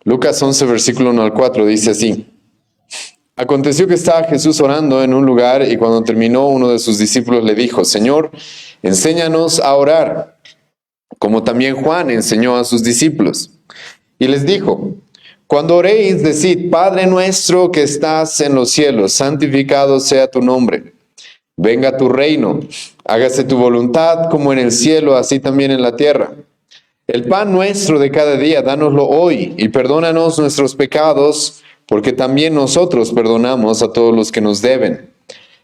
Lucas 11, versículo 1 al 4, dice así. Aconteció que estaba Jesús orando en un lugar y cuando terminó uno de sus discípulos le dijo, Señor, enséñanos a orar, como también Juan enseñó a sus discípulos. Y les dijo, cuando oréis, decid, Padre nuestro que estás en los cielos, santificado sea tu nombre. Venga tu reino, hágase tu voluntad como en el cielo, así también en la tierra. El pan nuestro de cada día, dánoslo hoy, y perdónanos nuestros pecados, porque también nosotros perdonamos a todos los que nos deben.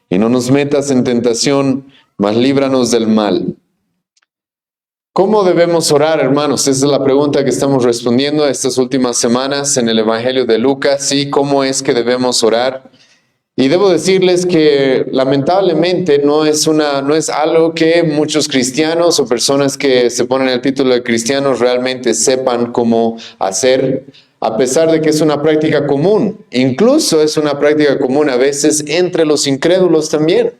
Y no nos metas en tentación, mas líbranos del mal. ¿Cómo debemos orar, hermanos? Esa es la pregunta que estamos respondiendo estas últimas semanas en el Evangelio de Lucas. ¿Sí? ¿Cómo es que debemos orar? Y debo decirles que lamentablemente no es algo que muchos cristianos o personas que se ponen el título de cristianos realmente sepan cómo hacer, a pesar de que es una práctica común. Incluso es una práctica común a veces entre los incrédulos también.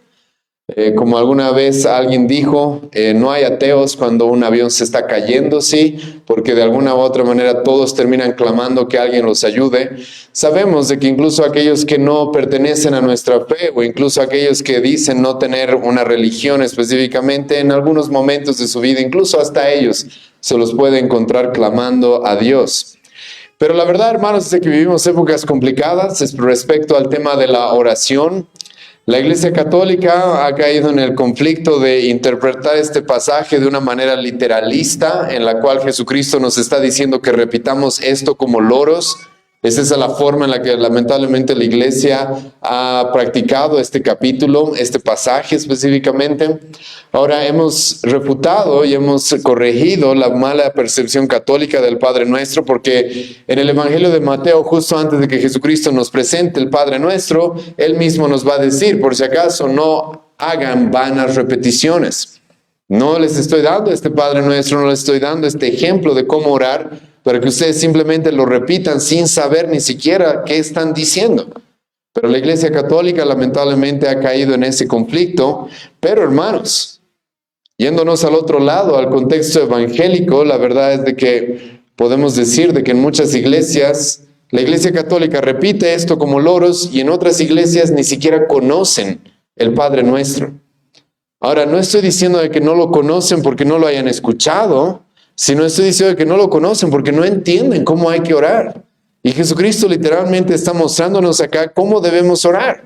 Como alguna vez alguien dijo, no hay ateos cuando un avión se está cayendo, sí, porque de alguna u otra manera todos terminan clamando que alguien los ayude. Sabemos de que incluso aquellos que no pertenecen a nuestra fe o incluso aquellos que dicen no tener una religión específicamente, en algunos momentos de su vida, incluso hasta ellos, se los puede encontrar clamando a Dios. Pero la verdad, hermanos, es que vivimos épocas complicadas respecto al tema de la oración. La Iglesia Católica ha caído en el conflicto de interpretar este pasaje de una manera literalista, en la cual Jesucristo nos está diciendo que repitamos esto como loros. Esa es la forma en la que lamentablemente la Iglesia ha practicado este capítulo, este pasaje específicamente. Ahora hemos refutado y hemos corregido la mala percepción católica del Padre Nuestro, porque en el Evangelio de Mateo, justo antes de que Jesucristo nos presente el Padre Nuestro, Él mismo nos va a decir, por si acaso, no hagan vanas repeticiones. No les estoy dando este Padre Nuestro, no les estoy dando este ejemplo de cómo orar, para que ustedes simplemente lo repitan sin saber ni siquiera qué están diciendo. Pero la Iglesia Católica lamentablemente ha caído en ese conflicto. Pero hermanos, yéndonos al otro lado, al contexto evangélico, la verdad es de que podemos decir de que en muchas iglesias, la Iglesia Católica repite esto como loros y en otras iglesias ni siquiera conocen el Padre Nuestro. Ahora, no estoy diciendo de que no lo conocen porque no lo hayan escuchado, sino estoy diciendo que no lo conocen porque no entienden cómo hay que orar. Y Jesucristo literalmente está mostrándonos acá cómo debemos orar.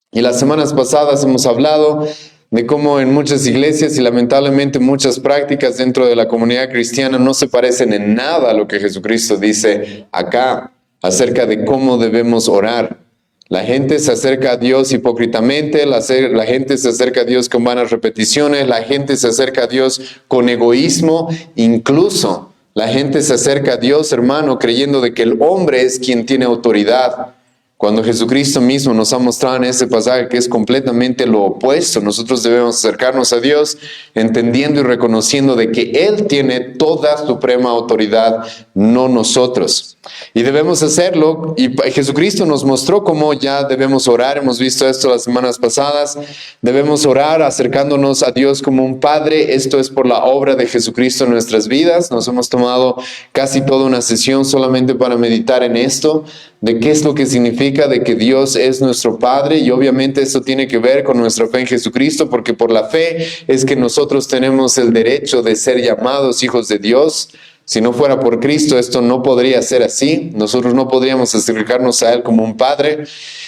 Y las semanas pasadas hemos hablado de cómo en muchas iglesias y lamentablemente muchas prácticas dentro de la comunidad cristiana no se parecen en nada a lo que Jesucristo dice acá acerca de cómo debemos orar. La gente se acerca a Dios hipócritamente, la gente se acerca a Dios con vanas repeticiones, la gente se acerca a Dios con egoísmo, incluso la gente se acerca a Dios, hermano, creyendo de que el hombre es quien tiene autoridad. Cuando Jesucristo mismo nos ha mostrado en ese pasaje que es completamente lo opuesto, nosotros debemos acercarnos a Dios entendiendo y reconociendo de que Él tiene toda suprema autoridad, no nosotros. Y debemos hacerlo, y Jesucristo nos mostró cómo ya debemos orar, hemos visto esto las semanas pasadas, debemos orar acercándonos a Dios como un Padre, esto es por la obra de Jesucristo en nuestras vidas, nos hemos tomado casi toda una sesión solamente para meditar en esto, de qué es lo que significa de que Dios es nuestro Padre, y obviamente esto tiene que ver con nuestra fe en Jesucristo, porque por la fe es que nosotros tenemos el derecho de ser llamados hijos de Dios. Si no fuera por Cristo, esto no podría ser así. Nosotros no podríamos acercarnos a Él como un Padre.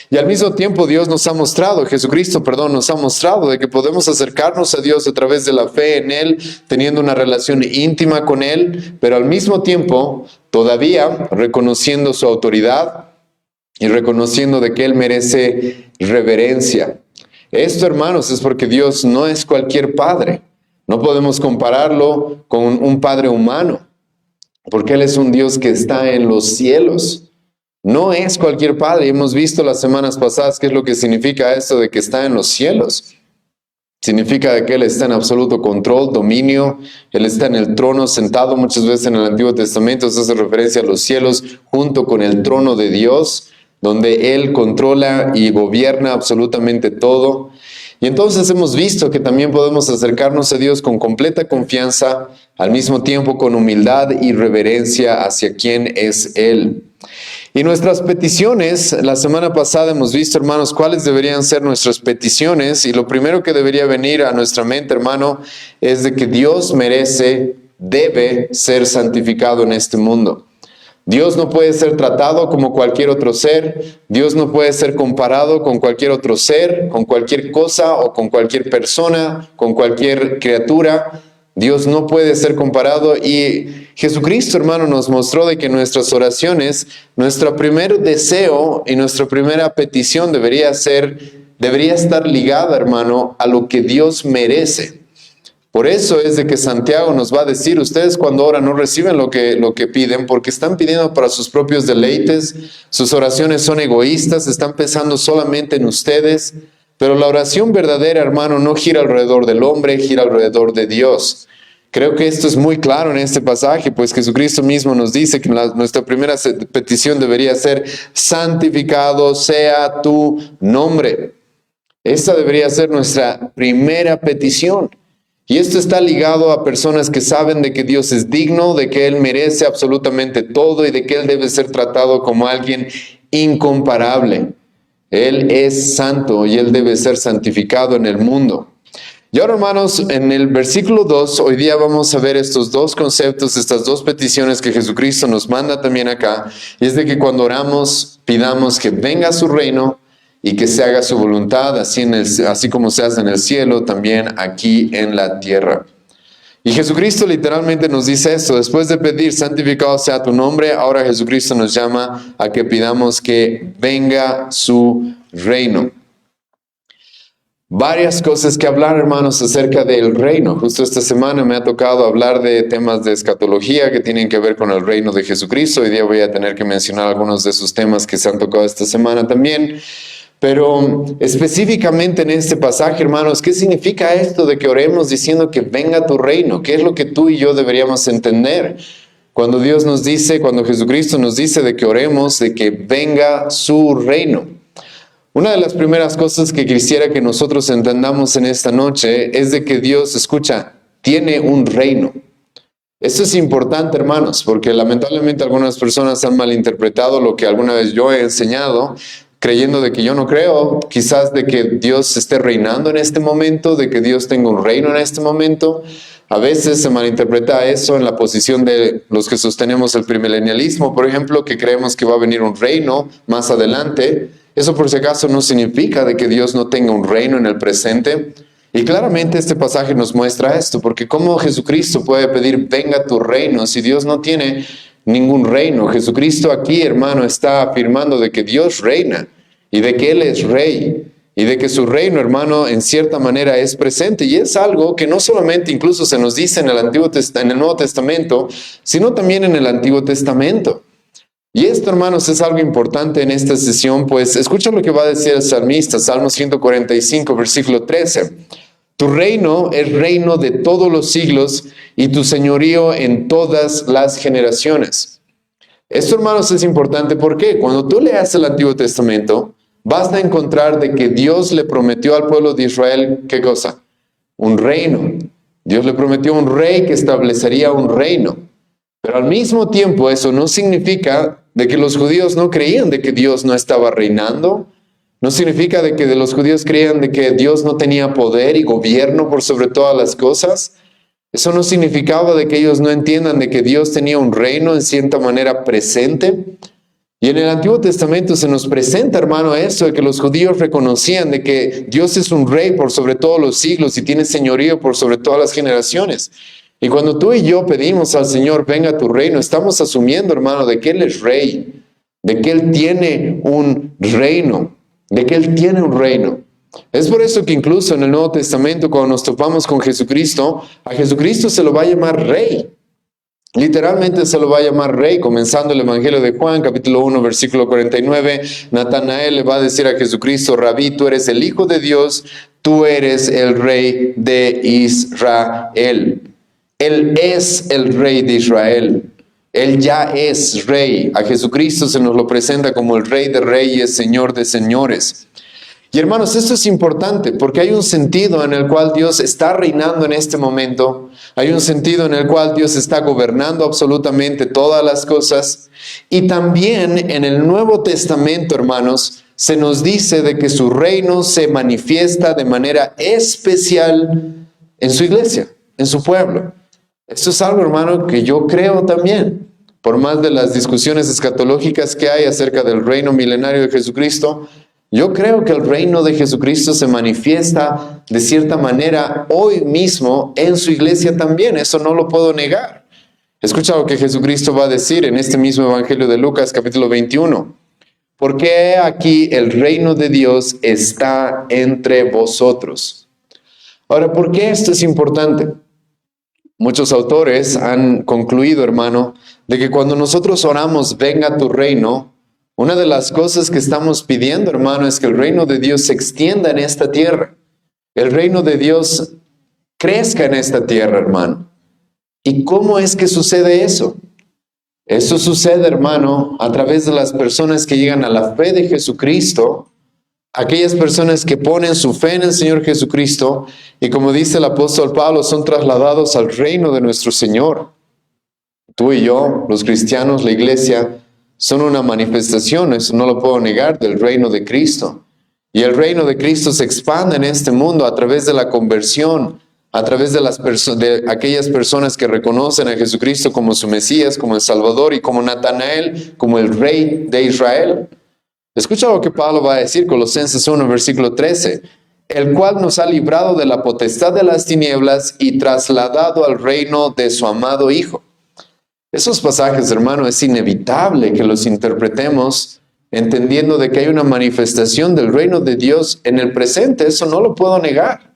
Y al mismo tiempo Dios nos ha mostrado, nos ha mostrado de que podemos acercarnos a Dios a través de la fe en Él, teniendo una relación íntima con Él, pero al mismo tiempo todavía reconociendo su autoridad y reconociendo de que Él merece reverencia. Esto, hermanos, es porque Dios no es cualquier padre. No podemos compararlo con un padre humano, porque Él es un Dios que está en los cielos. No es cualquier padre. Hemos visto las semanas pasadas qué es lo que significa esto de que está en los cielos. Significa de que Él está en absoluto control, dominio. Él está en el trono sentado. Muchas veces en el Antiguo Testamento se hace referencia a los cielos junto con el trono de Dios, donde Él controla y gobierna absolutamente todo. Y entonces hemos visto que también podemos acercarnos a Dios con completa confianza, al mismo tiempo con humildad y reverencia hacia quien es Él. Y nuestras peticiones, la semana pasada hemos visto, hermanos, cuáles deberían ser nuestras peticiones. Y lo primero que debería venir a nuestra mente, hermano, es de que Dios debe ser santificado en este mundo. Dios no puede ser tratado como cualquier otro ser. Dios no puede ser comparado con cualquier otro ser, con cualquier cosa o con cualquier persona, con cualquier criatura. Dios no puede ser comparado, y Jesucristo, hermano, nos mostró de que nuestras oraciones, nuestro primer deseo y nuestra primera petición debería estar ligada, hermano, a lo que Dios merece. Por eso es de que Santiago nos va a decir, ustedes cuando oran no reciben lo que piden porque están pidiendo para sus propios deleites, sus oraciones son egoístas, están pensando solamente en ustedes. Pero la oración verdadera, hermano, no gira alrededor del hombre, gira alrededor de Dios. Creo que esto es muy claro en este pasaje, pues Jesucristo mismo nos dice que nuestra primera petición debería ser: santificado sea tu nombre. Esta debería ser nuestra primera petición. Y esto está ligado a personas que saben de que Dios es digno, de que Él merece absolutamente todo y de que Él debe ser tratado como alguien incomparable. Él es santo y Él debe ser santificado en el mundo. Y ahora, hermanos, en el versículo 2, hoy día vamos a ver estos dos conceptos, estas dos peticiones que Jesucristo nos manda también acá. Y es de que cuando oramos, pidamos que venga su reino y que se haga su voluntad, así como se hace en el cielo, también aquí en la tierra. Y Jesucristo literalmente nos dice esto: después de pedir santificado sea tu nombre, ahora Jesucristo nos llama a que pidamos que venga su reino. Varias cosas que hablar, hermanos, acerca del reino. Justo esta semana me ha tocado hablar de temas de escatología que tienen que ver con el reino de Jesucristo. Hoy día voy a tener que mencionar algunos de esos temas que se han tocado esta semana también. Pero específicamente en este pasaje, hermanos, ¿qué significa esto de que oremos diciendo que venga tu reino? ¿Qué es lo que tú y yo deberíamos entender? Cuando cuando Jesucristo nos dice de que oremos, de que venga su reino. Una de las primeras cosas que quisiera que nosotros entendamos en esta noche es de que Dios, escucha, tiene un reino. Esto es importante, hermanos, porque lamentablemente algunas personas han malinterpretado lo que alguna vez yo he enseñado, creyendo de que yo no creo, quizás de que Dios esté reinando en este momento, de que Dios tenga un reino en este momento. A veces se malinterpreta eso en la posición de los que sostenemos el premilenialismo, por ejemplo, que creemos que va a venir un reino más adelante. Eso, por si acaso, no significa de que Dios no tenga un reino en el presente. Y claramente este pasaje nos muestra esto, porque ¿cómo Jesucristo puede pedir venga tu reino si Dios no tiene ningún reino? Jesucristo aquí, hermano, está afirmando de que Dios reina y de que Él es rey y de que su reino, hermano, en cierta manera es presente. Y es algo que no solamente incluso se nos dice en el Nuevo Testamento, sino también en el Antiguo Testamento. Y esto, hermanos, es algo importante en esta sesión, pues escucha lo que va a decir el salmista, Salmo 145, versículo 13. Tu reino es reino de todos los siglos y tu señorío en todas las generaciones. Esto, hermanos, es importante porque cuando tú leas el Antiguo Testamento, vas a encontrar de que Dios le prometió al pueblo de Israel, ¿qué cosa? Un reino. Dios le prometió un rey que establecería un reino. Pero al mismo tiempo eso no significa de que los judíos no creían de que Dios no estaba reinando. No significa de que los judíos creían de que Dios no tenía poder y gobierno por sobre todas las cosas. Eso no significaba de que ellos no entiendan de que Dios tenía un reino en cierta manera presente. Y en el Antiguo Testamento se nos presenta, hermano, esto de que los judíos reconocían de que Dios es un rey por sobre todos los siglos y tiene señorío por sobre todas las generaciones. Y cuando tú y yo pedimos al Señor, venga tu reino, estamos asumiendo, hermano, de que Él es rey, de que Él tiene un reino, de que Él tiene un reino. Es por eso que incluso en el Nuevo Testamento, cuando nos topamos con Jesucristo, a Jesucristo se lo va a llamar rey. Literalmente se lo va a llamar rey, comenzando el Evangelio de Juan, capítulo 1, versículo 49. Natanael le va a decir a Jesucristo: Rabí, tú eres el Hijo de Dios, tú eres el Rey de Israel. Él es el Rey de Israel. Él ya es Rey. A Jesucristo se nos lo presenta como el Rey de Reyes, Señor de Señores. Y hermanos, esto es importante porque hay un sentido en el cual Dios está reinando en este momento. Hay un sentido en el cual Dios está gobernando absolutamente todas las cosas. Y también en el Nuevo Testamento, hermanos, se nos dice de que su reino se manifiesta de manera especial en su iglesia, en su pueblo. Esto es algo, hermano, que yo creo también. Por más de las discusiones escatológicas que hay acerca del reino milenario de Jesucristo, yo creo que el reino de Jesucristo se manifiesta de cierta manera hoy mismo en su iglesia también. Eso no lo puedo negar. Escucha lo que Jesucristo va a decir en este mismo Evangelio de Lucas, capítulo 21. Porque aquí el reino de Dios está entre vosotros. Ahora, ¿por qué esto es importante? Muchos autores han concluido, hermano, de que cuando nosotros oramos, venga tu reino, una de las cosas que estamos pidiendo, hermano, es que el reino de Dios se extienda en esta tierra. El reino de Dios crezca en esta tierra, hermano. ¿Y cómo es que sucede eso? Eso sucede, hermano, a través de las personas que llegan a la fe de Jesucristo, aquellas personas que ponen su fe en el Señor Jesucristo y, como dice el apóstol Pablo, son trasladados al reino de nuestro Señor. Tú y yo, los cristianos, la iglesia, son una manifestación, eso no lo puedo negar, del reino de Cristo. Y el reino de Cristo se expande en este mundo a través de la conversión, a través de aquellas personas que reconocen a Jesucristo como su Mesías, como el Salvador y como Natanael, como el Rey de Israel. Escucha lo que Pablo va a decir, Colosenses 1, versículo 13. El cual nos ha librado de la potestad de las tinieblas y trasladado al reino de su amado Hijo. Esos pasajes, hermano, es inevitable que los interpretemos entendiendo de que hay una manifestación del reino de Dios en el presente. Eso no lo puedo negar.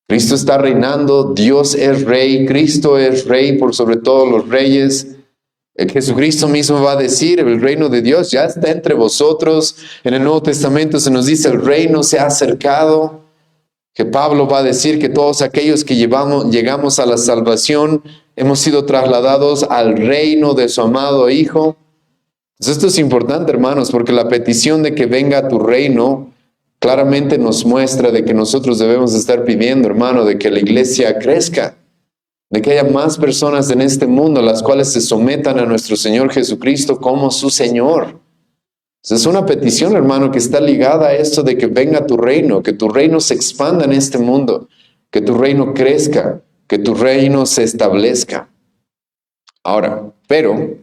Cristo está reinando, Dios es Rey, Cristo es Rey por sobre todos los reyes. Jesucristo mismo va a decir, el reino de Dios ya está entre vosotros. En el Nuevo Testamento se nos dice, el reino se ha acercado. Que Pablo va a decir que todos aquellos que llegamos a la salvación, hemos sido trasladados al reino de su amado Hijo. Entonces, esto es importante, hermanos, porque la petición de que venga tu reino claramente nos muestra de que nosotros debemos estar pidiendo, hermano, de que la iglesia crezca, de que haya más personas en este mundo las cuales se sometan a nuestro Señor Jesucristo como su Señor. Es una petición, hermano, que está ligada a esto de que venga tu reino, que tu reino se expanda en este mundo, que tu reino crezca, que tu reino se establezca. Ahora, pero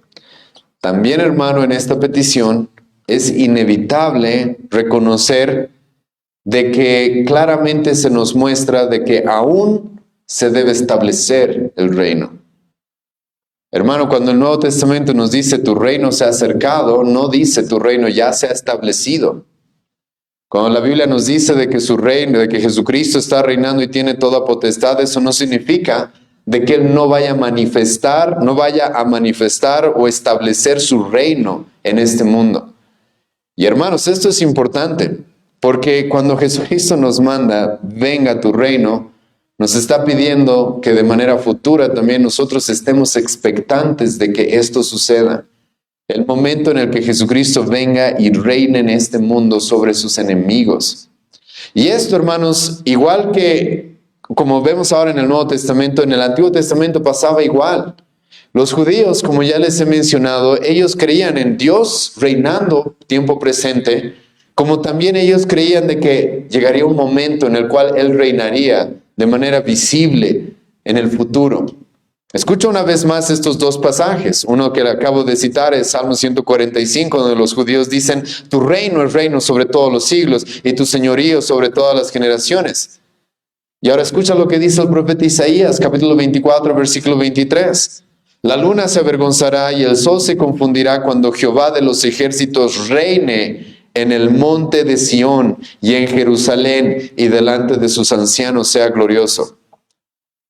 también, hermano, en esta petición es inevitable reconocer de que claramente se nos muestra de que aún se debe establecer el reino. Hermano, cuando el Nuevo Testamento nos dice tu reino se ha acercado, no dice tu reino ya se ha establecido. Cuando la Biblia nos dice de que su reino, de que Jesucristo está reinando y tiene toda potestad, eso no significa de que Él no vaya a manifestar o establecer su reino en este mundo. Y hermanos, esto es importante, porque cuando Jesucristo nos manda, venga tu reino, nos está pidiendo que de manera futura también nosotros estemos expectantes de que esto suceda. El momento en el que Jesucristo venga y reine en este mundo sobre sus enemigos. Y esto, hermanos, igual que como vemos ahora en el Nuevo Testamento, en el Antiguo Testamento pasaba igual. Los judíos, como ya les he mencionado, ellos creían en Dios reinando tiempo presente, como también ellos creían de que llegaría un momento en el cual Él reinaría de manera visible en el futuro. Escucha una vez más estos dos pasajes. Uno que le acabo de citar es Salmo 145, donde los judíos dicen, tu reino es reino sobre todos los siglos y tu señorío sobre todas las generaciones. Y ahora escucha lo que dice el profeta Isaías, capítulo 24, versículo 23. La luna se avergonzará y el sol se confundirá cuando Jehová de los ejércitos reine en el monte de Sión y en Jerusalén y delante de sus ancianos sea glorioso.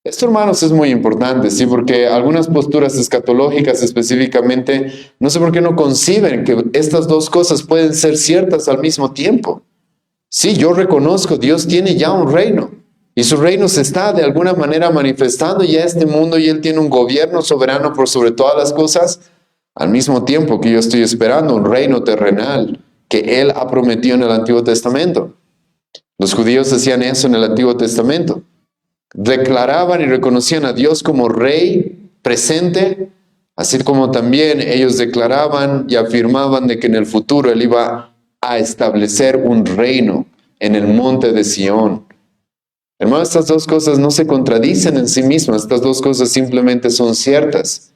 Esto, hermanos, es muy importante, ¿sí? Porque algunas posturas escatológicas específicamente, no sé por qué no conciben que estas dos cosas pueden ser ciertas al mismo tiempo. Sí, yo reconozco, Dios tiene ya un reino y su reino se está de alguna manera manifestando ya en este mundo y Él tiene un gobierno soberano por sobre todas las cosas, al mismo tiempo que yo estoy esperando un reino terrenal que Él ha prometido en el Antiguo Testamento. Los judíos hacían eso en el Antiguo Testamento. Declaraban y reconocían a Dios como rey presente, así como también ellos declaraban y afirmaban de que en el futuro Él iba a establecer un reino en el monte de Sión. Hermanos, estas dos cosas no se contradicen en sí mismas, estas dos cosas simplemente son ciertas.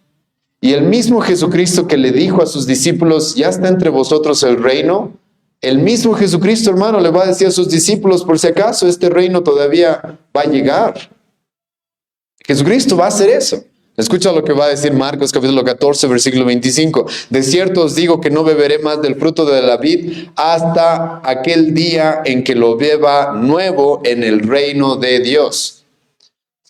Y el mismo Jesucristo que le dijo a sus discípulos, ya está entre vosotros el reino, el mismo Jesucristo, hermano, le va a decir a sus discípulos, por si acaso este reino todavía va a llegar. Jesucristo va a hacer eso. Escucha lo que va a decir Marcos capítulo 14, versículo 25. De cierto os digo que no beberé más del fruto de la vid hasta aquel día en que lo beba nuevo en el reino de Dios.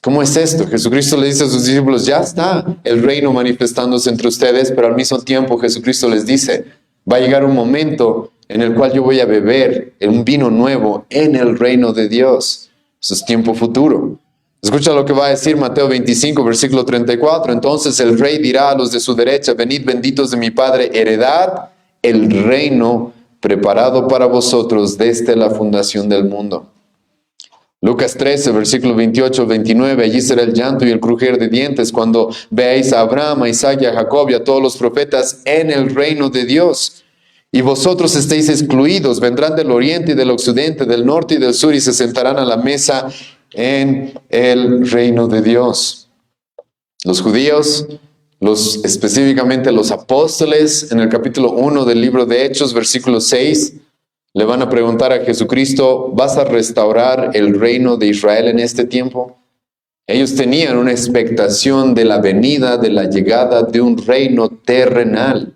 ¿Cómo es esto? Jesucristo le dice a sus discípulos, ya está el reino manifestándose entre ustedes, pero al mismo tiempo Jesucristo les dice, va a llegar un momento en el cual yo voy a beber un vino nuevo en el reino de Dios. Eso es tiempo futuro. Escucha lo que va a decir Mateo 25, versículo 34. Entonces el rey dirá a los de su derecha, venid benditos de mi Padre, heredad el reino preparado para vosotros desde la fundación del mundo. Lucas 13, versículo 28 al 29, allí será el llanto y el crujir de dientes cuando veáis a Abraham, a Isaac y a Jacob y a todos los profetas en el reino de Dios. Y vosotros estéis excluidos, vendrán del oriente y del occidente, del norte y del sur y se sentarán a la mesa en el reino de Dios. Los judíos, específicamente los apóstoles, en el capítulo 1 del libro de Hechos, versículo 6, le van a preguntar a Jesucristo, ¿vas a restaurar el reino de Israel en este tiempo? Ellos tenían una expectación de la venida, de la llegada de un reino terrenal.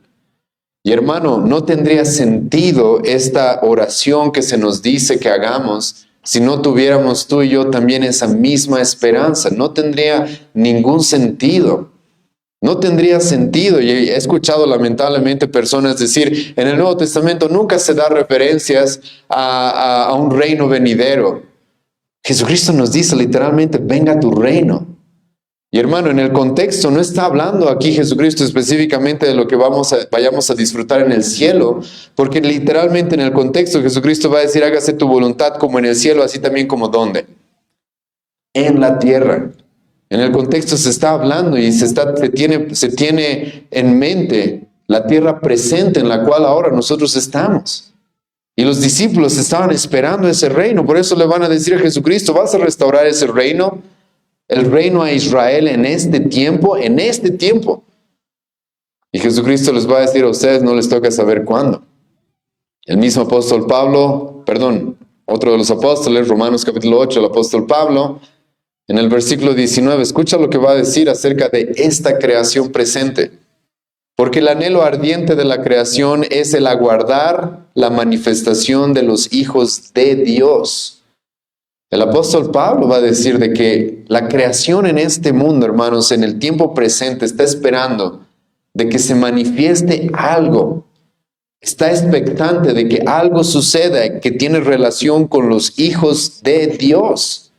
Y hermano, no tendría sentido esta oración que se nos dice que hagamos si no tuviéramos tú y yo también esa misma esperanza. No tendría ningún sentido. No tendría sentido. Y he escuchado lamentablemente personas decir, en el Nuevo Testamento nunca se da referencias a un reino venidero. Jesucristo nos dice literalmente, venga tu reino. Y hermano, en el contexto no está hablando aquí Jesucristo específicamente de lo que vayamos a disfrutar en el cielo, porque literalmente en el contexto Jesucristo va a decir, hágase tu voluntad como en el cielo, así también como ¿dónde? En la tierra. En el contexto se está hablando y se tiene en mente la tierra presente en la cual ahora nosotros estamos. Y los discípulos estaban esperando ese reino, por eso le van a decir a Jesucristo, ¿vas a restaurar ese reino? El reino a Israel en este tiempo, en este tiempo. Y Jesucristo les va a decir a ustedes, no les toca saber cuándo. El mismo apóstol Pablo, otro de los apóstoles, Romanos capítulo 8, el apóstol Pablo, en el versículo 19, escucha lo que va a decir acerca de esta creación presente. Porque el anhelo ardiente de la creación es el aguardar la manifestación de los hijos de Dios. El apóstol Pablo va a decir de que la creación en este mundo, hermanos, en el tiempo presente está esperando de que se manifieste algo. Está expectante de que algo suceda que tiene relación con los hijos de Dios.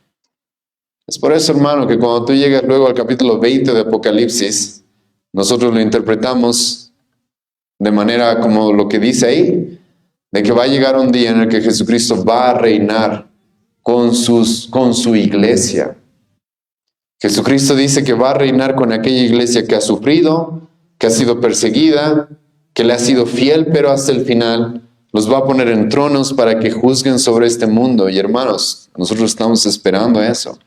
Es por eso, hermano, que cuando tú llegas luego al capítulo 20 de Apocalipsis, nosotros lo interpretamos de manera como lo que dice ahí, de que va a llegar un día en el que Jesucristo va a reinar con su iglesia. Jesucristo dice que va a reinar con aquella iglesia que ha sufrido, que ha sido perseguida, que le ha sido fiel, pero hasta el final los va a poner en tronos para que juzguen sobre este mundo. Y hermanos, nosotros estamos esperando eso.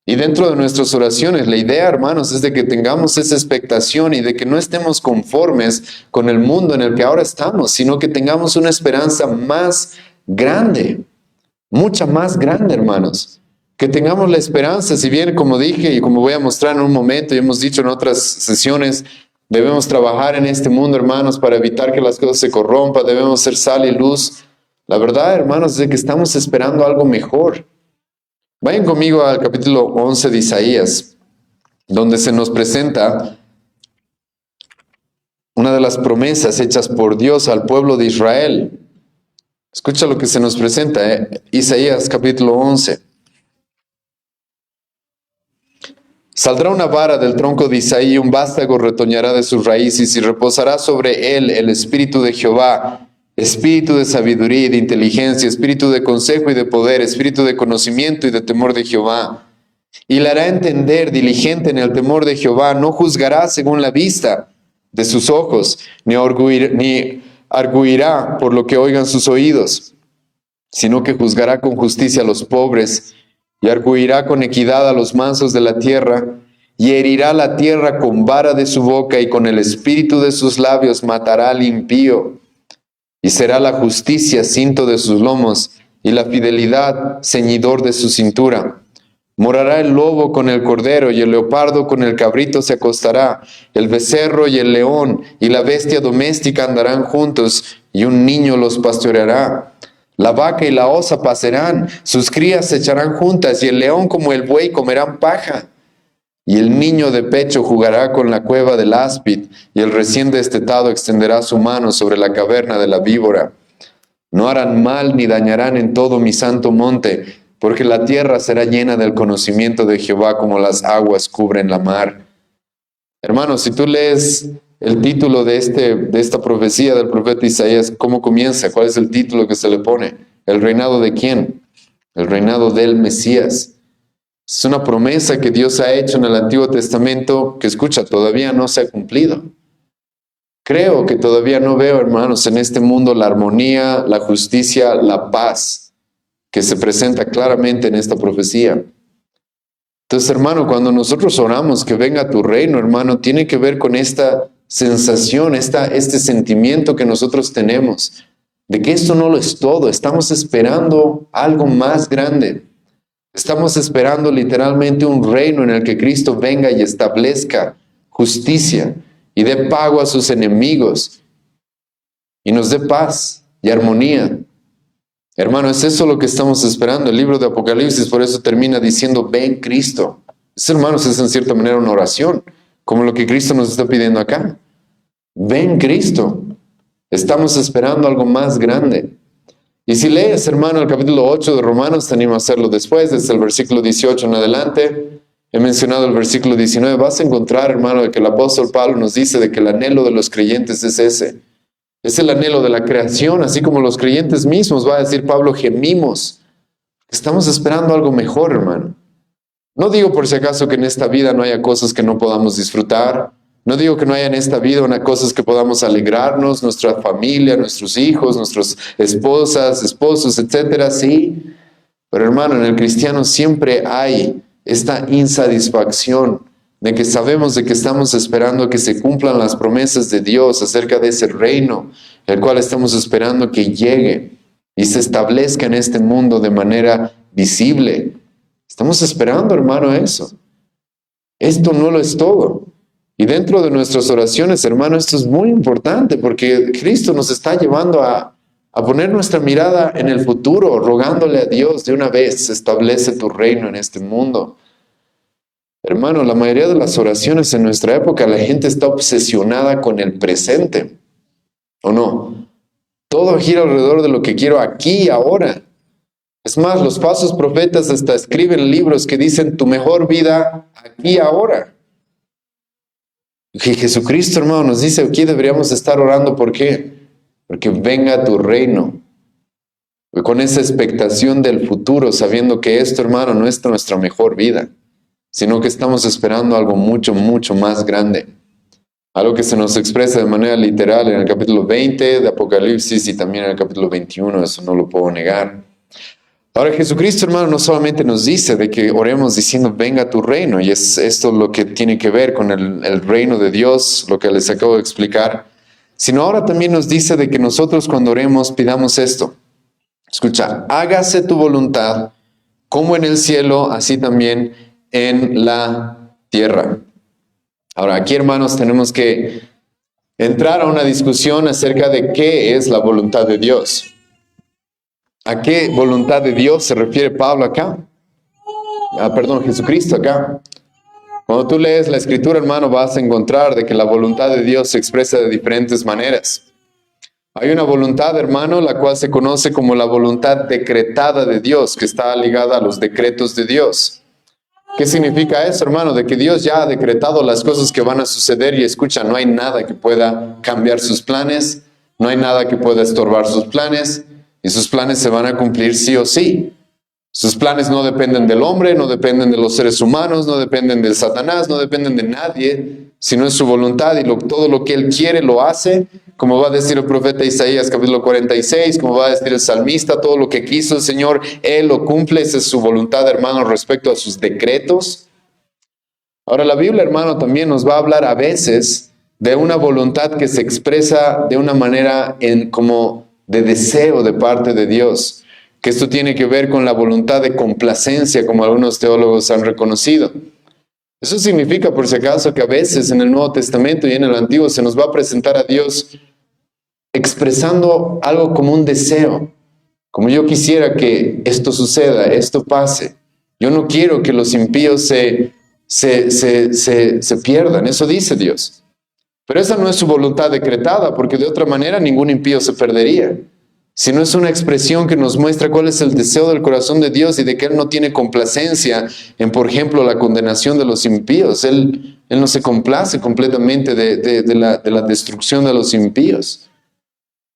Y dentro de nuestras oraciones, la idea, hermanos, es de que tengamos esa expectación y de que no estemos conformes con el mundo en el que ahora estamos, sino que tengamos una esperanza más grande. Mucha más grande, hermanos. Que tengamos la esperanza, si bien, como dije y como voy a mostrar en un momento y hemos dicho en otras sesiones, debemos trabajar en este mundo, hermanos, para evitar que las cosas se corrompan, debemos ser sal y luz. La verdad, hermanos, es de que estamos esperando algo mejor. Vayan conmigo al capítulo 11 de Isaías, donde se nos presenta una de las promesas hechas por Dios al pueblo de Israel. Escucha lo que se nos presenta, Isaías capítulo 11. Saldrá una vara del tronco de Isaí, un vástago retoñará de sus raíces y reposará sobre él el espíritu de Jehová, espíritu de sabiduría y de inteligencia, espíritu de consejo y de poder, espíritu de conocimiento y de temor de Jehová. Y le hará entender diligente en el temor de Jehová, no juzgará según la vista de sus ojos, ni arguirá por lo que oigan sus oídos, sino que juzgará con justicia a los pobres, y arguirá con equidad a los mansos de la tierra, y herirá la tierra con vara de su boca, y con el espíritu de sus labios matará al impío. Y será la justicia cinto de sus lomos, y la fidelidad ceñidor de su cintura. Morará el lobo con el cordero, y el leopardo con el cabrito se acostará. El becerro y el león y la bestia doméstica andarán juntos, y un niño los pastoreará. La vaca y la osa pasarán, sus crías se echarán juntas, y el león como el buey comerán paja. Y el niño de pecho jugará con la cueva del áspid, y el recién destetado extenderá su mano sobre la caverna de la víbora. No harán mal ni dañarán en todo mi santo monte, porque la tierra será llena del conocimiento de Jehová como las aguas cubren la mar. Hermanos, si tú lees el título de esta profecía del profeta Isaías, ¿cómo comienza? ¿Cuál es el título que se le pone? ¿El reinado de quién? El reinado del Mesías. Es una promesa que Dios ha hecho en el Antiguo Testamento que, escucha, todavía no se ha cumplido. Creo que todavía no veo, hermanos, en este mundo la armonía, la justicia, la paz que se presenta claramente en esta profecía. Entonces, hermano, cuando nosotros oramos que venga tu reino, hermano, tiene que ver con esta sensación, este sentimiento que nosotros tenemos de que esto no lo es todo. Estamos esperando algo más grande. Estamos esperando literalmente un reino en el que Cristo venga y establezca justicia y dé pago a sus enemigos y nos dé paz y armonía. Hermano, es eso lo que estamos esperando. El libro de Apocalipsis por eso termina diciendo, ven Cristo. Eso, hermanos, es en cierta manera una oración, como lo que Cristo nos está pidiendo acá. Ven Cristo. Estamos esperando algo más grande. Y si lees, hermano, el capítulo 8 de Romanos, te animo a hacerlo después, desde el versículo 18 en adelante. He mencionado el versículo 19. Vas a encontrar, hermano, de que el apóstol Pablo nos dice de que el anhelo de los creyentes es ese. Es el anhelo de la creación, así como los creyentes mismos, va a decir Pablo, gemimos. Estamos esperando algo mejor, hermano. No digo por si acaso que en esta vida no haya cosas que no podamos disfrutar. No digo que no haya en esta vida cosas que podamos alegrarnos, nuestra familia, nuestros hijos, nuestras esposas, esposos, etcétera, sí. Pero hermano, en el cristiano siempre hay esta insatisfacción de que sabemos de que estamos esperando que se cumplan las promesas de Dios acerca de ese reino, el cual estamos esperando que llegue y se establezca en este mundo de manera visible. Estamos esperando, hermano, eso. Esto no lo es todo. Y dentro de nuestras oraciones, hermano, esto es muy importante porque Cristo nos está llevando a poner nuestra mirada en el futuro, rogándole a Dios de una vez, establece tu reino en este mundo. Hermano, la mayoría de las oraciones en nuestra época, la gente está obsesionada con el presente, ¿o no? Todo gira alrededor de lo que quiero aquí y ahora. Es más, los falsos profetas hasta escriben libros que dicen tu mejor vida aquí y ahora. Y Jesucristo, hermano, nos dice aquí deberíamos estar orando, ¿por qué? Porque venga tu reino. Con esa expectación del futuro, sabiendo que esto, hermano, no es nuestra mejor vida, sino que estamos esperando algo mucho, mucho más grande. Algo que se nos expresa de manera literal en el capítulo 20 de Apocalipsis y también en el capítulo 21, eso no lo puedo negar. Ahora Jesucristo, hermano, no solamente nos dice de que oremos diciendo venga tu reino, y es esto lo que tiene que ver con el reino de Dios, lo que les acabo de explicar, sino ahora también nos dice de que nosotros cuando oremos pidamos esto. Escucha, hágase tu voluntad como en el cielo, así también en la tierra. Ahora, aquí, hermanos, tenemos que entrar a una discusión acerca de qué es la voluntad de Dios. ¿A qué voluntad de Dios se refiere Pablo acá? Jesucristo acá. Cuando tú lees la Escritura, hermano, vas a encontrar de que la voluntad de Dios se expresa de diferentes maneras. Hay una voluntad, hermano, la cual se conoce como la voluntad decretada de Dios, que está ligada a los decretos de Dios. ¿Qué significa eso, hermano? De que Dios ya ha decretado las cosas que van a suceder y escucha, no hay nada que pueda cambiar sus planes, No hay nada que pueda estorbar sus planes y sus planes se van a cumplir sí o sí. Sus planes no dependen del hombre, no dependen de los seres humanos, no dependen del Satanás, no dependen de nadie, sino es su voluntad y todo lo que Él quiere lo hace, como va a decir el profeta Isaías capítulo 46, como va a decir el salmista, todo lo que quiso el Señor, Él lo cumple, esa es su voluntad, hermano, respecto a sus decretos. Ahora la Biblia, hermano, también nos va a hablar a veces de una voluntad que se expresa de una manera como de deseo de parte de Dios, que esto tiene que ver con la voluntad de complacencia, como algunos teólogos han reconocido. Eso significa, por si acaso, que a veces en el Nuevo Testamento y en el Antiguo se nos va a presentar a Dios expresando algo como un deseo, como yo quisiera que esto suceda, esto pase. Yo no quiero que los impíos se pierdan, eso dice Dios. Pero esa no es su voluntad decretada, porque de otra manera ningún impío se perdería. Sino es una expresión que nos muestra cuál es el deseo del corazón de Dios y de que Él no tiene complacencia en, por ejemplo, la condenación de los impíos. Él no se complace completamente de la destrucción de los impíos.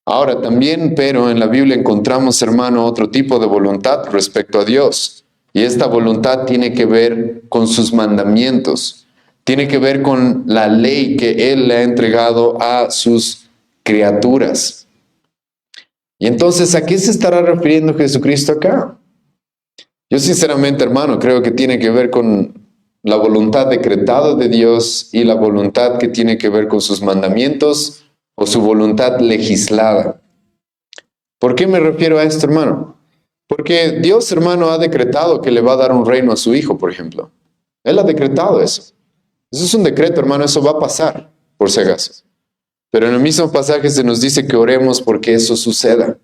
Ahora también, pero en la Biblia encontramos, hermano, otro tipo de voluntad respecto a Dios. Y esta voluntad tiene que ver con sus mandamientos. Tiene que ver con la ley que Él le ha entregado a sus criaturas. Y entonces, ¿a qué se estará refiriendo Jesucristo acá? Yo sinceramente, hermano, creo que tiene que ver con la voluntad decretada de Dios y la voluntad que tiene que ver con sus mandamientos o su voluntad legislada. ¿Por qué me refiero a esto, hermano? Porque Dios, hermano, ha decretado que le va a dar un reino a su hijo, por ejemplo. Él ha decretado eso. Eso es un decreto, hermano, eso va a pasar, por si acaso. Pero en el mismo pasaje se nos dice que oremos porque eso suceda.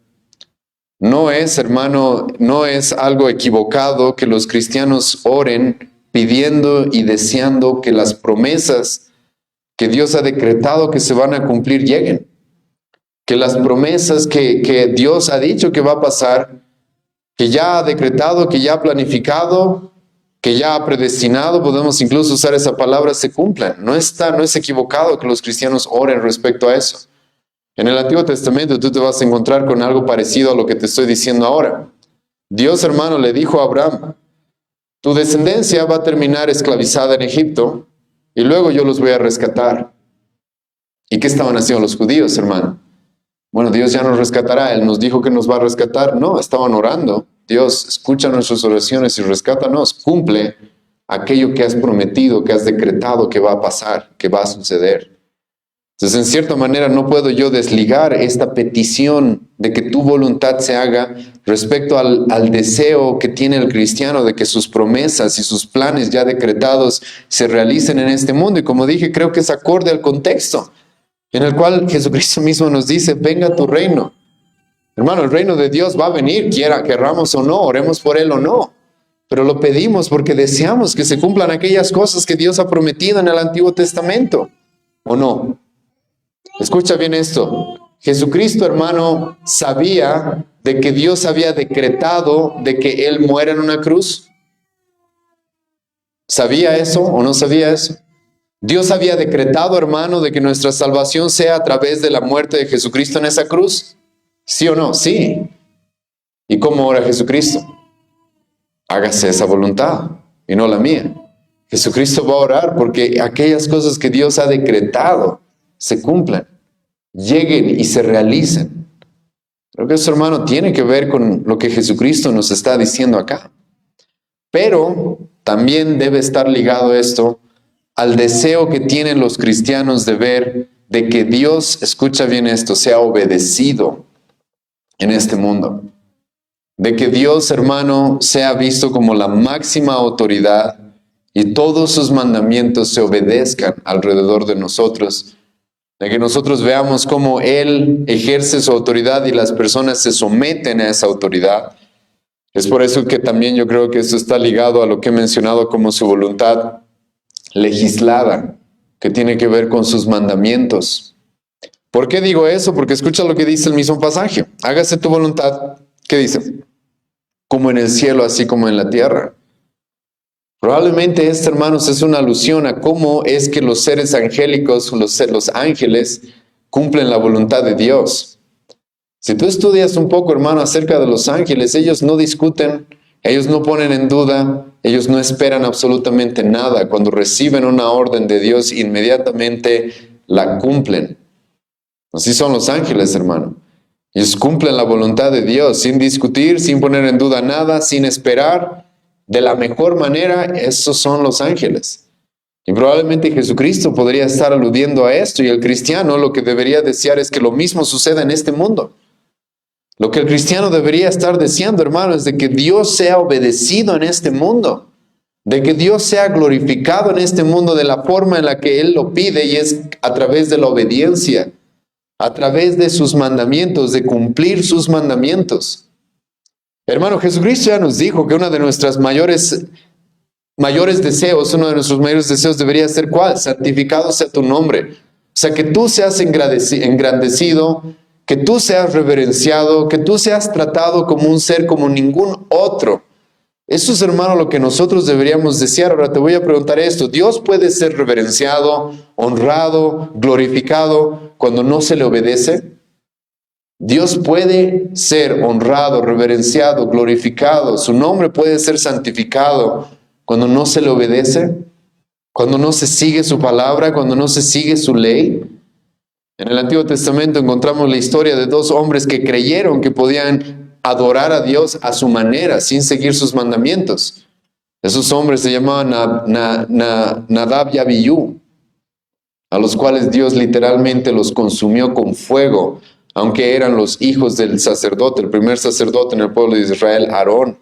No es, hermano, no es algo equivocado que los cristianos oren pidiendo y deseando que las promesas que Dios ha decretado que se van a cumplir lleguen. Que las promesas que Dios ha dicho que va a pasar, que ya ha decretado, que ya ha planificado, que ya ha predestinado, podemos incluso usar esa palabra, se cumplan. No es equivocado que los cristianos oren respecto a eso. En el Antiguo Testamento tú te vas a encontrar con algo parecido a lo que te estoy diciendo ahora. Dios, hermano, le dijo a Abraham, tu descendencia va a terminar esclavizada en Egipto y luego yo los voy a rescatar. ¿Y qué estaban haciendo los judíos, hermano? Bueno, Dios ya nos rescatará, Él nos dijo que nos va a rescatar. No, estaban orando. Dios, escucha nuestras oraciones y rescátanos. Cumple aquello que has prometido, que has decretado que va a pasar, que va a suceder. Entonces, en cierta manera, no puedo yo desligar esta petición de que tu voluntad se haga respecto al deseo que tiene el cristiano de que sus promesas y sus planes ya decretados se realicen en este mundo. Y como dije, creo que es acorde al contexto en el cual Jesucristo mismo nos dice, venga tu reino. Hermano, el reino de Dios va a venir, querramos o no, oremos por Él o no. Pero lo pedimos porque deseamos que se cumplan aquellas cosas que Dios ha prometido en el Antiguo Testamento, ¿o no? Escucha bien esto. Jesucristo, hermano, sabía de que Dios había decretado de que Él muera en una cruz. ¿Sabía eso o no sabía eso? Dios había decretado, hermano, de que nuestra salvación sea a través de la muerte de Jesucristo en esa cruz. ¿Sí o no? Sí. ¿Y cómo ora Jesucristo? Hágase esa voluntad y no la mía. Jesucristo va a orar porque aquellas cosas que Dios ha decretado se cumplan, lleguen y se realicen. Creo que eso, hermano, tiene que ver con lo que Jesucristo nos está diciendo acá. Pero también debe estar ligado esto al deseo que tienen los cristianos de ver de que Dios, escucha bien esto, sea obedecido en este mundo. De que Dios, hermano, sea visto como la máxima autoridad y todos sus mandamientos se obedezcan alrededor de nosotros. De que nosotros veamos cómo Él ejerce su autoridad y las personas se someten a esa autoridad. Es por eso que también yo creo que esto está ligado a lo que he mencionado como su voluntad legislada, que tiene que ver con sus mandamientos. ¿Por qué digo eso? Porque escucha lo que dice el mismo pasaje. Hágase tu voluntad. ¿Qué dice? Como en el cielo, así como en la tierra. Probablemente esto, hermanos, es una alusión a cómo es que los seres angélicos, los ángeles, cumplen la voluntad de Dios. Si tú estudias un poco, hermano, acerca de los ángeles, ellos no discuten, ellos no ponen en duda, ellos no esperan absolutamente nada. Cuando reciben una orden de Dios, inmediatamente la cumplen. Así son los ángeles, hermano. Ellos cumplen la voluntad de Dios sin discutir, sin poner en duda nada, sin esperar. De la mejor manera, esos son los ángeles. Y probablemente Jesucristo podría estar aludiendo a esto, y el cristiano lo que debería desear es que lo mismo suceda en este mundo. Lo que el cristiano debería estar deseando, hermano, es de que Dios sea obedecido en este mundo, de que Dios sea glorificado en este mundo de la forma en la que Él lo pide, y es a través de la obediencia, a través de sus mandamientos, de cumplir sus mandamientos. Hermano, Jesucristo ya nos dijo que uno de nuestros mayores deseos, uno de nuestros mayores deseos debería ser ¿cuál? Santificado sea tu nombre. O sea, que tú seas engrandecido, que tú seas reverenciado, que tú seas tratado como un ser como ningún otro. Eso es, hermano, lo que nosotros deberíamos desear. Ahora te voy a preguntar esto. ¿Dios puede ser reverenciado, honrado, glorificado cuando no se le obedece? Dios puede ser honrado, reverenciado, glorificado. Su nombre puede ser santificado cuando no se le obedece, cuando no se sigue su palabra, cuando no se sigue su ley. En el Antiguo Testamento encontramos la historia de dos hombres que creyeron que podían adorar a Dios a su manera, sin seguir sus mandamientos. Esos hombres se llamaban Nadab y Abiú, a los cuales Dios literalmente los consumió con fuego, aunque eran los hijos del sacerdote, el primer sacerdote en el pueblo de Israel, Aarón.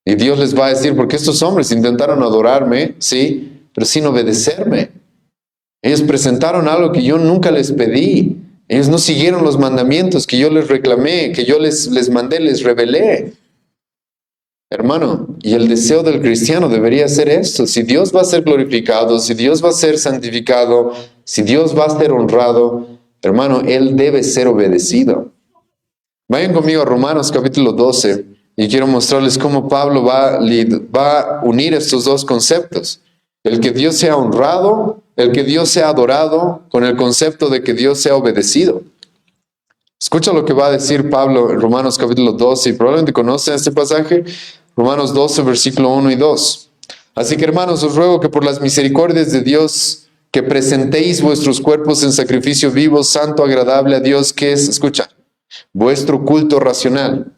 Y Dios les va a decir, porque estos hombres intentaron adorarme, sí, pero sin obedecerme. Ellos presentaron algo que yo nunca les pedí. Ellos no siguieron los mandamientos que yo les reclamé, que yo les mandé, les revelé. Hermano, y el deseo del cristiano debería ser esto. Si Dios va a ser glorificado, si Dios va a ser santificado, si Dios va a ser honrado, hermano, Él debe ser obedecido. Vayan conmigo a Romanos capítulo 12 y quiero mostrarles cómo Pablo va a unir estos dos conceptos. El que Dios sea honrado, el que Dios sea adorado, con el concepto de que Dios sea obedecido. Escucha lo que va a decir Pablo en Romanos capítulo 12, y probablemente conocen este pasaje, Romanos 12, versículo 1 y 2. Así que, hermanos, os ruego que por las misericordias de Dios, que presentéis vuestros cuerpos en sacrificio vivo, santo, agradable a Dios, que es, escucha, vuestro culto racional.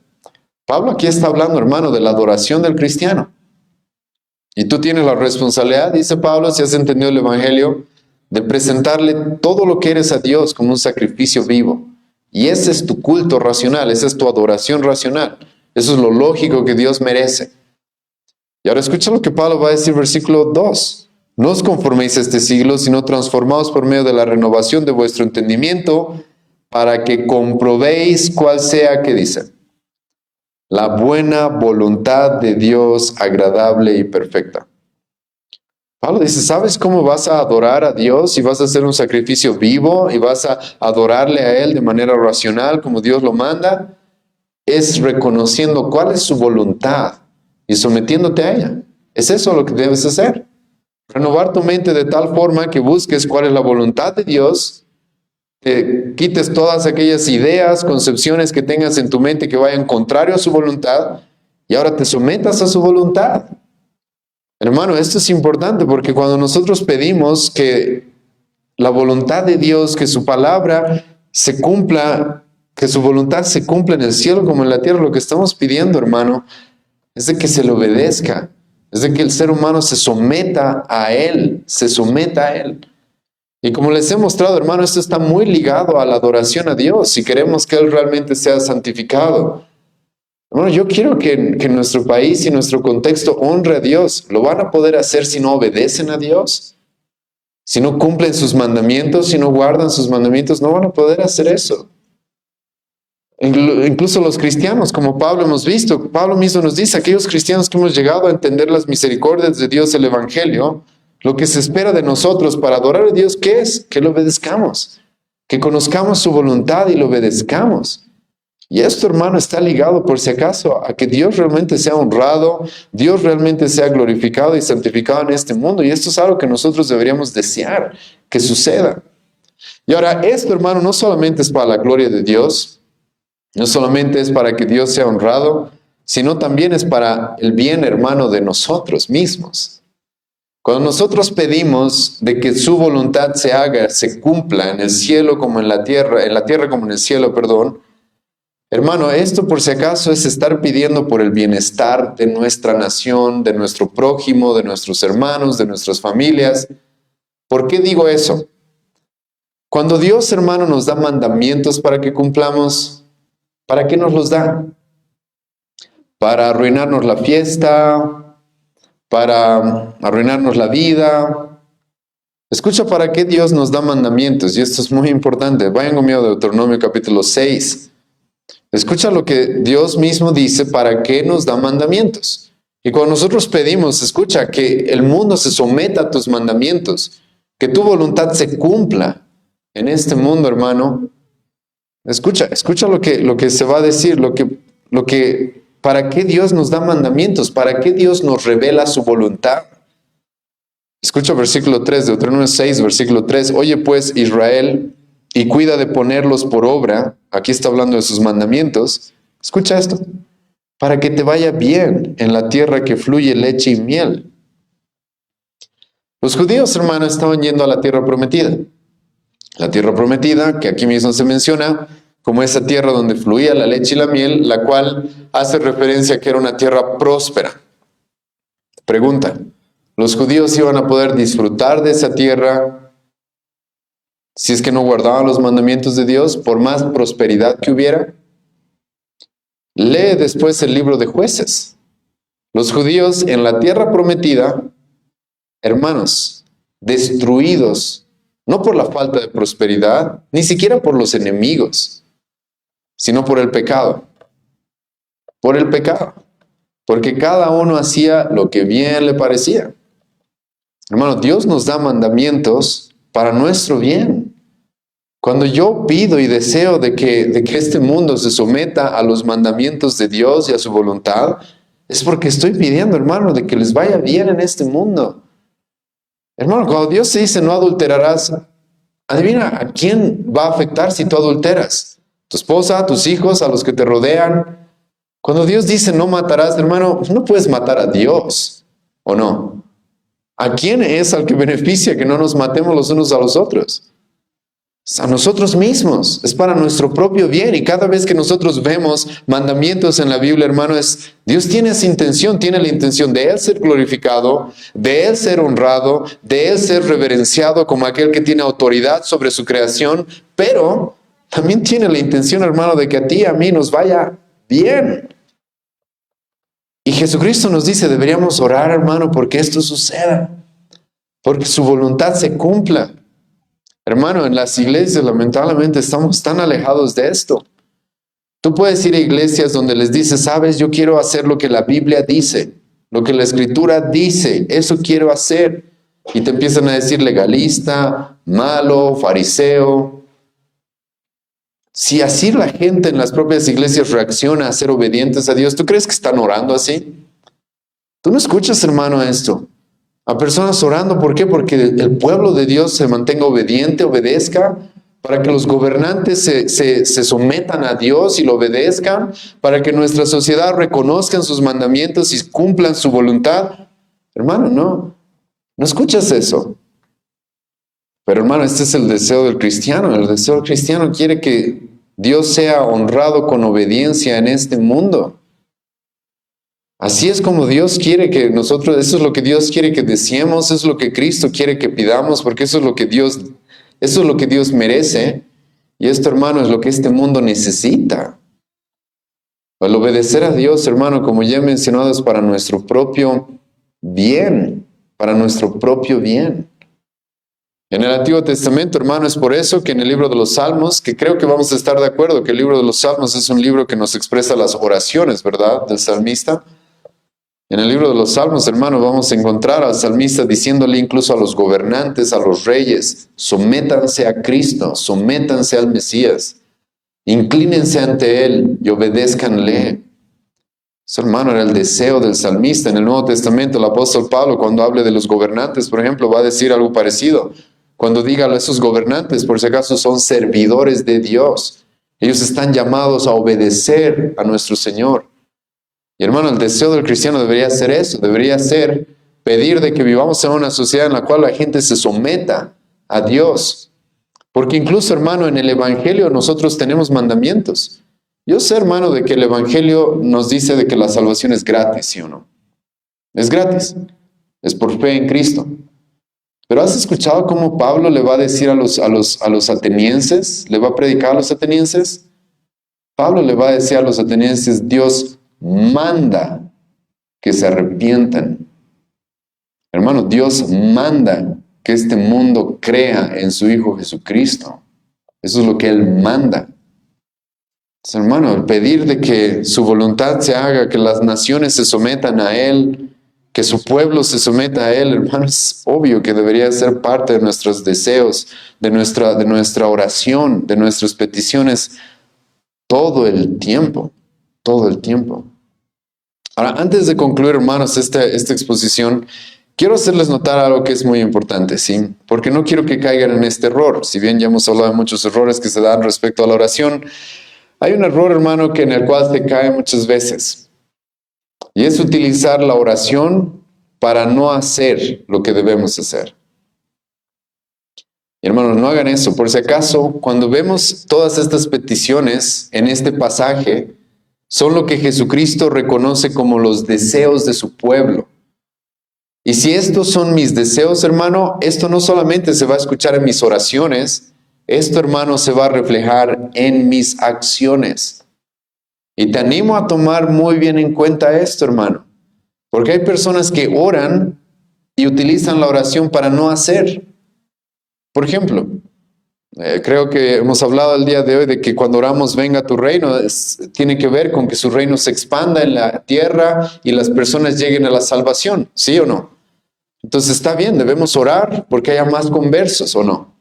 Pablo aquí está hablando, hermano, de la adoración del cristiano. Y tú tienes la responsabilidad, dice Pablo, si has entendido el Evangelio, de presentarle todo lo que eres a Dios como un sacrificio vivo. Y ese es tu culto racional, esa es tu adoración racional. Eso es lo lógico que Dios merece. Y ahora escucha lo que Pablo va a decir, versículo 2. No os conforméis a este siglo, sino transformaos por medio de la renovación de vuestro entendimiento, para que comprobéis cuál sea, ¿qué dice? La buena voluntad de Dios, agradable y perfecta. Pablo dice, ¿sabes cómo vas a adorar a Dios y vas a hacer un sacrificio vivo y vas a adorarle a Él de manera racional como Dios lo manda? Es reconociendo cuál es su voluntad y sometiéndote a ella. Es eso lo que debes hacer. Renovar tu mente de tal forma que busques cuál es la voluntad de Dios, que quites todas aquellas ideas, concepciones que tengas en tu mente que vayan contrario a su voluntad y ahora te sometas a su voluntad. Hermano, esto es importante porque cuando nosotros pedimos que la voluntad de Dios, que su palabra se cumpla, que su voluntad se cumpla en el cielo como en la tierra, lo que estamos pidiendo, hermano, es de que se le obedezca, es de que el ser humano se someta a Él, se someta a Él. Y como les he mostrado, hermano, esto está muy ligado a la adoración a Dios, si queremos que Él realmente sea santificado. Hermano, yo quiero que nuestro país y nuestro contexto honre a Dios. ¿Lo van a poder hacer si no obedecen a Dios? Si no cumplen sus mandamientos, si no guardan sus mandamientos, no van a poder hacer eso. Incluso los cristianos, como Pablo hemos visto, Pablo mismo nos dice, aquellos cristianos que hemos llegado a entender las misericordias de Dios, el Evangelio, lo que se espera de nosotros para adorar a Dios, ¿qué es? Que lo obedezcamos, que conozcamos su voluntad y lo obedezcamos. Y esto, hermano, está ligado, por si acaso, a que Dios realmente sea honrado, Dios realmente sea glorificado y santificado en este mundo. Y esto es algo que nosotros deberíamos desear que suceda. Y ahora, esto, hermano, no solamente es para la gloria de Dios, no solamente es para que Dios sea honrado, sino también es para el bien, hermano, de nosotros mismos. Cuando nosotros pedimos de que su voluntad se haga, se cumpla en el cielo como en la tierra como en el cielo, perdón, hermano, esto por si acaso es estar pidiendo por el bienestar de nuestra nación, de nuestro prójimo, de nuestros hermanos, de nuestras familias. ¿Por qué digo eso? Cuando Dios, hermano, nos da mandamientos para que cumplamos, ¿para qué nos los da? ¿Para arruinarnos la fiesta? ¿Para arruinarnos la vida? Escucha, ¿para qué Dios nos da mandamientos? Y esto es muy importante. Vayan conmigo a Deuteronomio capítulo 6. Escucha lo que Dios mismo dice, ¿para qué nos da mandamientos? Y cuando nosotros pedimos, escucha, que el mundo se someta a tus mandamientos, que tu voluntad se cumpla en este mundo, hermano. Escucha lo que se va a decir, ¿para qué Dios nos da mandamientos? ¿Para qué Dios nos revela su voluntad? Escucha versículo 3, Deuteronomio 6, versículo 3. Oye pues, Israel, y cuida de ponerlos por obra. Aquí está hablando de sus mandamientos. Escucha esto. Para que te vaya bien en la tierra que fluye leche y miel. Los judíos, hermanos, estaban yendo a la tierra prometida. La tierra prometida, que aquí mismo se menciona como esa tierra donde fluía la leche y la miel, la cual hace referencia a que era una tierra próspera. Pregunta, ¿los judíos iban a poder disfrutar de esa tierra si es que no guardaban los mandamientos de Dios, por más prosperidad que hubiera? Lee después el libro de Jueces. Los judíos en la tierra prometida, hermanos, destruidos, no por la falta de prosperidad, ni siquiera por los enemigos, sino por el pecado. Por el pecado. Porque cada uno hacía lo que bien le parecía. Hermano, Dios nos da mandamientos para nuestro bien. Cuando yo pido y deseo de que este mundo se someta a los mandamientos de Dios y a su voluntad, es porque estoy pidiendo, hermano, de que les vaya bien en este mundo. Hermano, cuando Dios se dice no adulterarás, adivina a quién va a afectar si tú adulteras. Tu esposa, tus hijos, a los que te rodean. Cuando Dios dice no matarás, hermano, no puedes matar a Dios, ¿o no? ¿A quién es al que beneficia que no nos matemos los unos a los otros? A nosotros mismos, es para nuestro propio bien. Y cada vez que nosotros vemos mandamientos en la Biblia, hermano, Dios tiene esa intención, tiene la intención de Él ser glorificado, de Él ser honrado, de Él ser reverenciado como aquel que tiene autoridad sobre su creación, pero también tiene la intención, hermano, de que a ti y a mí nos vaya bien. Y Jesucristo nos dice, deberíamos orar, hermano, porque esto suceda, porque su voluntad se cumpla. Hermano, en las iglesias lamentablemente estamos tan alejados de esto. Tú puedes ir a iglesias donde les dices, sabes, yo quiero hacer lo que la Biblia dice, lo que la Escritura dice, eso quiero hacer. Y te empiezan a decir legalista, malo, fariseo. Si así la gente en las propias iglesias reacciona a ser obedientes a Dios, ¿tú crees que están orando así? Tú no escuchas, hermano, esto. A personas orando, ¿por qué? Porque el pueblo de Dios se mantenga obediente, obedezca, para que los gobernantes se sometan a Dios y lo obedezcan, para que nuestra sociedad reconozcan sus mandamientos y cumplan su voluntad. Hermano, no escuchas eso. Pero hermano, este es el deseo del cristiano. El deseo del cristiano quiere que Dios sea honrado con obediencia en este mundo. Así es como Dios quiere que nosotros, eso es lo que Dios quiere que deseemos, eso es lo que Cristo quiere que pidamos, porque eso es lo que Dios merece. Y esto, hermano, es lo que este mundo necesita. El obedecer a Dios, hermano, como ya he mencionado, es para nuestro propio bien, para nuestro propio bien. En el Antiguo Testamento, hermano, es por eso que en el libro de los Salmos, que creo que vamos a estar de acuerdo que el libro de los Salmos es un libro que nos expresa las oraciones, ¿verdad?, del salmista. En el libro de los Salmos, hermano, vamos a encontrar al salmista diciéndole incluso a los gobernantes, a los reyes, sométanse a Cristo, sométanse al Mesías, inclínense ante Él y obedézcanle. Eso, hermano, era el deseo del salmista. En el Nuevo Testamento, el apóstol Pablo, cuando hable de los gobernantes, por ejemplo, va a decir algo parecido. Cuando diga a esos gobernantes, por si acaso, son servidores de Dios. Ellos están llamados a obedecer a nuestro Señor. Y hermano, el deseo del cristiano debería ser eso, debería ser pedir de que vivamos en una sociedad en la cual la gente se someta a Dios. Porque incluso, hermano, en el Evangelio nosotros tenemos mandamientos. Yo sé, hermano, de que el Evangelio nos dice de que la salvación es gratis, ¿sí o no? Es gratis. Es por fe en Cristo. Pero ¿has escuchado cómo Pablo le va a decir a los atenienses? ¿Le va a predicar a los atenienses? Pablo le va a decir a los atenienses, Dios manda que se arrepientan. Hermano, Dios manda que este mundo crea en su Hijo Jesucristo. Eso es lo que Él manda. Entonces, hermano, el pedir de que su voluntad se haga, que las naciones se sometan a Él, que su pueblo se someta a Él, hermano, es obvio que debería ser parte de nuestros deseos, de nuestra oración, de nuestras peticiones, todo el tiempo, todo el tiempo. Ahora, antes de concluir, hermanos, esta exposición, quiero hacerles notar algo que es muy importante, ¿sí? Porque no quiero que caigan en este error. Si bien ya hemos hablado de muchos errores que se dan respecto a la oración, hay un error, hermano, en el cual se cae muchas veces. Y es utilizar la oración para no hacer lo que debemos hacer. Y hermanos, no hagan eso. Por si acaso, cuando vemos todas estas peticiones en este pasaje, son lo que Jesucristo reconoce como los deseos de su pueblo. Y si estos son mis deseos, hermano, esto no solamente se va a escuchar en mis oraciones, esto, hermano, se va a reflejar en mis acciones. Y te animo a tomar muy bien en cuenta esto, hermano. Porque hay personas que oran y utilizan la oración para no hacer. Por ejemplo, creo que hemos hablado el día de hoy de que cuando oramos venga tu reino, tiene que ver con que su reino se expanda en la tierra y las personas lleguen a la salvación, ¿sí o no? Entonces está bien, debemos orar porque haya más conversos, ¿o no?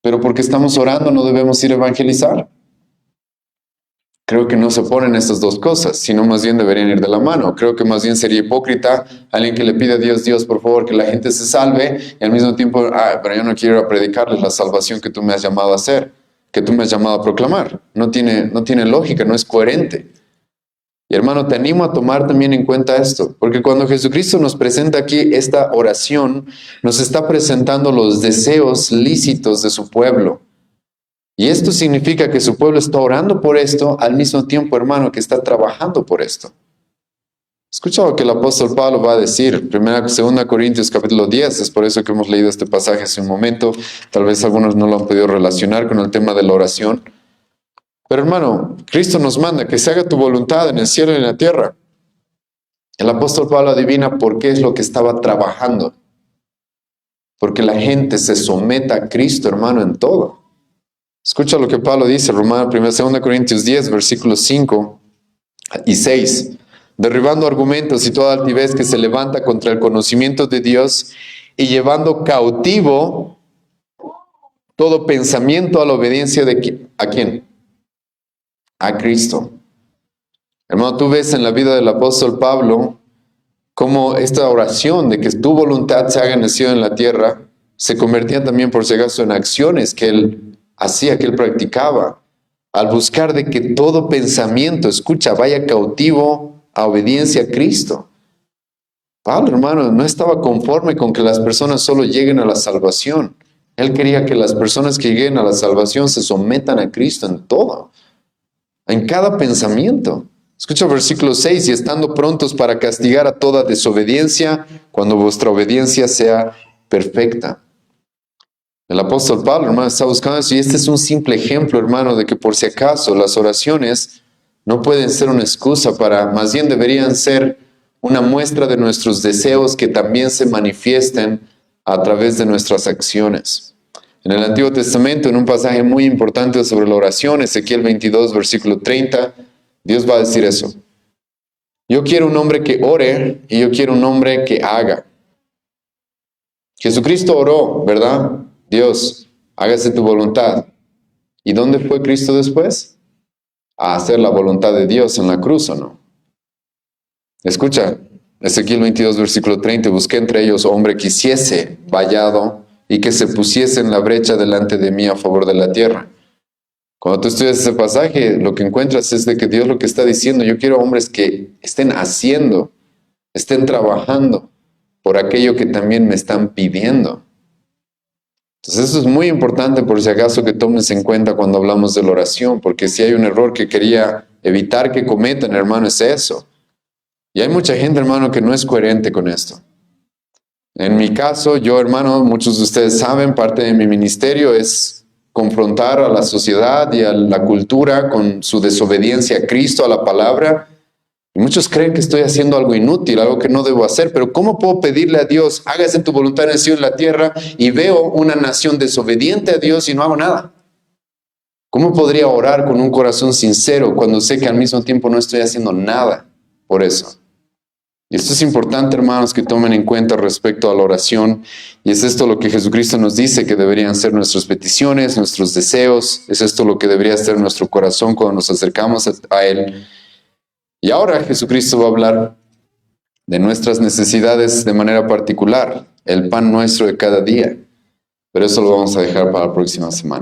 Pero porque estamos orando no debemos ir a evangelizar. Creo que no se oponen estas dos cosas, sino más bien deberían ir de la mano. Creo que más bien sería hipócrita alguien que le pide a Dios, Dios, por favor, que la gente se salve, y al mismo tiempo, pero yo no quiero ir a predicarles la salvación que tú me has llamado a hacer, que tú me has llamado a proclamar. No tiene lógica, no es coherente. Y hermano, te animo a tomar también en cuenta esto, porque cuando Jesucristo nos presenta aquí esta oración, nos está presentando los deseos lícitos de su pueblo. Y esto significa que su pueblo está orando por esto, al mismo tiempo, hermano, que está trabajando por esto. Escucha lo que el apóstol Pablo va a decir, 2 Corintios capítulo 10, es por eso que hemos leído este pasaje hace un momento, tal vez algunos no lo han podido relacionar con el tema de la oración. Pero hermano, Cristo nos manda que se haga tu voluntad en el cielo y en la tierra. El apóstol Pablo adivina por qué es lo que estaba trabajando. Porque la gente se someta a Cristo, hermano, en todo. Escucha lo que Pablo dice, 2 Corintios 10, versículos 5 y 6. Derribando argumentos y toda altivez que se levanta contra el conocimiento de Dios y llevando cautivo todo pensamiento a la obediencia de ¿a quién? A Cristo. Hermano, tú ves en la vida del apóstol Pablo cómo esta oración de que tu voluntad se haga en el cielo y en la tierra se convertía también, por si acaso, en acciones que él hacía, que él practicaba, al buscar de que todo pensamiento, escucha, vaya cautivo a obediencia a Cristo. Pablo, hermano, no estaba conforme con que las personas solo lleguen a la salvación. Él quería que las personas que lleguen a la salvación se sometan a Cristo en todo, en cada pensamiento. Escucha versículo 6, y estando prontos para castigar a toda desobediencia, cuando vuestra obediencia sea perfecta. El apóstol Pablo, hermano, está buscando eso, y este es un simple ejemplo, hermano, de que por si acaso las oraciones no pueden ser una excusa más bien deberían ser una muestra de nuestros deseos que también se manifiesten a través de nuestras acciones. En el Antiguo Testamento, en un pasaje muy importante sobre la oración, Ezequiel 22, versículo 30, Dios va a decir eso. Yo quiero un hombre que ore y yo quiero un hombre que haga. Jesucristo oró, ¿verdad? Dios, hágase tu voluntad. ¿Y dónde fue Cristo después? A hacer la voluntad de Dios en la cruz, ¿o no? Escucha, Ezequiel 22, versículo 30, busqué entre ellos hombre que hiciese vallado y que se pusiese en la brecha delante de mí a favor de la tierra. Cuando tú estudias ese pasaje, lo que encuentras es de que Dios lo que está diciendo, yo quiero hombres que estén haciendo, estén trabajando por aquello que también me están pidiendo. Entonces eso es muy importante por si acaso que tomes en cuenta cuando hablamos de la oración, porque si hay un error que quería evitar que cometan, hermano, es eso. Y hay mucha gente, hermano, que no es coherente con esto. En mi caso, yo, hermano, muchos de ustedes saben, parte de mi ministerio es confrontar a la sociedad y a la cultura con su desobediencia a Cristo, a la palabra. Y muchos creen que estoy haciendo algo inútil, algo que no debo hacer, pero ¿cómo puedo pedirle a Dios, hágase tu voluntad en el cielo y en la tierra, y veo una nación desobediente a Dios y no hago nada? ¿Cómo podría orar con un corazón sincero cuando sé que al mismo tiempo no estoy haciendo nada por eso? Y esto es importante, hermanos, que tomen en cuenta respecto a la oración. Y es esto lo que Jesucristo nos dice que deberían ser nuestras peticiones, nuestros deseos. Es esto lo que debería ser nuestro corazón cuando nos acercamos a Él. Y ahora Jesucristo va a hablar de nuestras necesidades de manera particular, el pan nuestro de cada día. Pero eso lo vamos a dejar para la próxima semana.